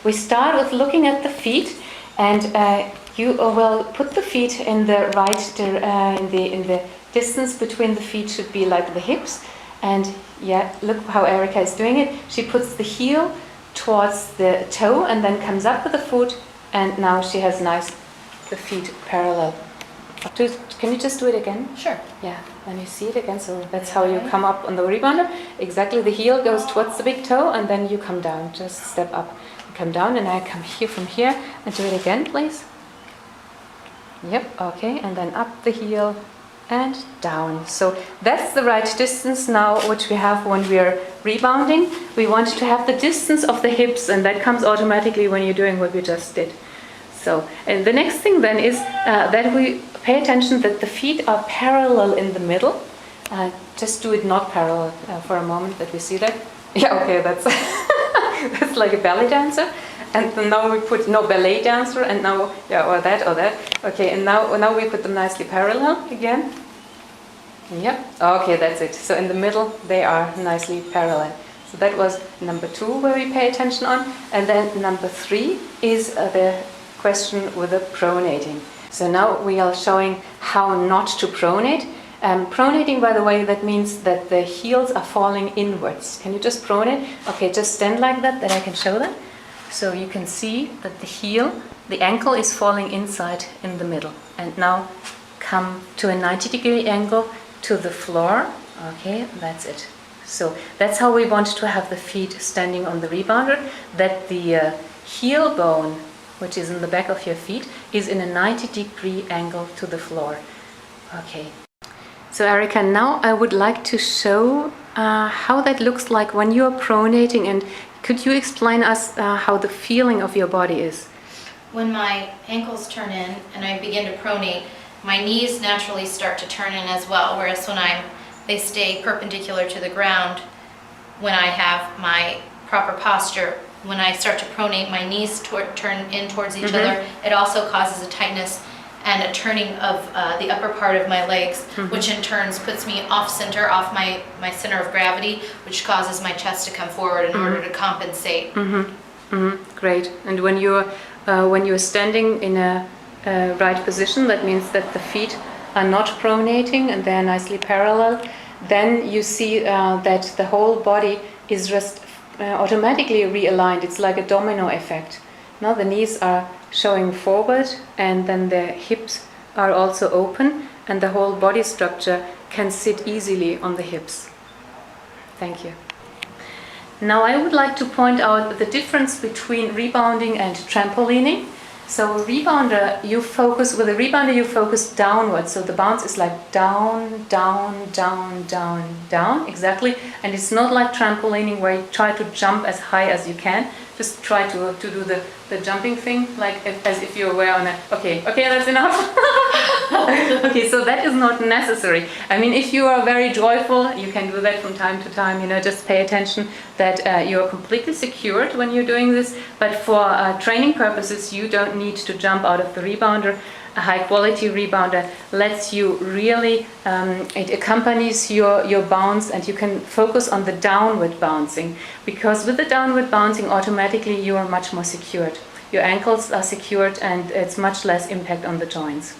we start with looking at the feet, and you will put the feet in the right, in the distance between the feet should be like the hips. And yeah, look how Erica is doing it. She puts the heel towards the toe and then comes up with the foot, and now she has the feet parallel. Can you just do it again? Sure. Yeah, then you see it again. So that's how you come up on the rebounder. Exactly, the heel goes towards the big toe, and then you come down. Just step up, come down, and I come here from here, and do it again, please. Yep, okay, and then up the heel and down. So that's the right distance now, which we have when we are rebounding. We want to have the distance of the hips, and that comes automatically when you're doing what we just did. So, and the next thing then is that we pay attention that the feet are parallel in the middle. Just do it not parallel for a moment, that we see that. Yeah, okay, that's that's like a ballet dancer. And then now we put no ballet dancer, and now or that. Okay, and now we put them nicely parallel again. Yep. Okay, that's it. So in the middle they are nicely parallel. So that was number 2 where we pay attention on, and then number 3 is the question with the pronating. So now we are showing how not to pronate. Pronating, by the way, that means that the heels are falling inwards. Can you just pronate? Okay, just stand like that I can show that. So you can see that the ankle is falling inside in the middle. And now come to a 90-degree angle to the floor. Okay, that's it. So that's how we want to have the feet standing on the rebounder, that the heel bone, which is in the back of your feet, is in a 90-degree angle to the floor. Okay. So Erica, now I would like to show how that looks like when you are pronating, and could you explain us how the feeling of your body is? When my ankles turn in and I begin to pronate, my knees naturally start to turn in as well, whereas when they stay perpendicular to the ground, when I have my proper posture, when I start to pronate, my knees turn in towards each other. It also causes a tightness and a turning of the upper part of my legs, which in turn puts me off center, off my center of gravity, which causes my chest to come forward in order to compensate. Great. And when you're standing in a right position, that means that the feet are not pronating and they're nicely parallel. Then you see that the whole body is just automatically realigned. It's like a domino effect. Now the knees are showing forward, and then the hips are also open, and the whole body structure can sit easily on the hips. Thank you. Now I would like to point out the difference between rebounding and trampolining. So rebounder, you focus downwards, so the bounce is like down, down, down, down, down, exactly. And it's not like trampolining where you try to jump as high as you can. Just try to do the jumping thing, like as if you were on a... Okay, that's enough. Okay, so that is not necessary. I mean, if you are very joyful, you can do that from time to time. Just pay attention that you are completely secured when you're doing this. But for training purposes, you don't need to jump out of the rebounder. A high-quality rebounder lets you really, it accompanies your bounce, and you can focus on the downward bouncing, because with the downward bouncing automatically you are much more secured. Your ankles are secured and it's much less impact on the joints.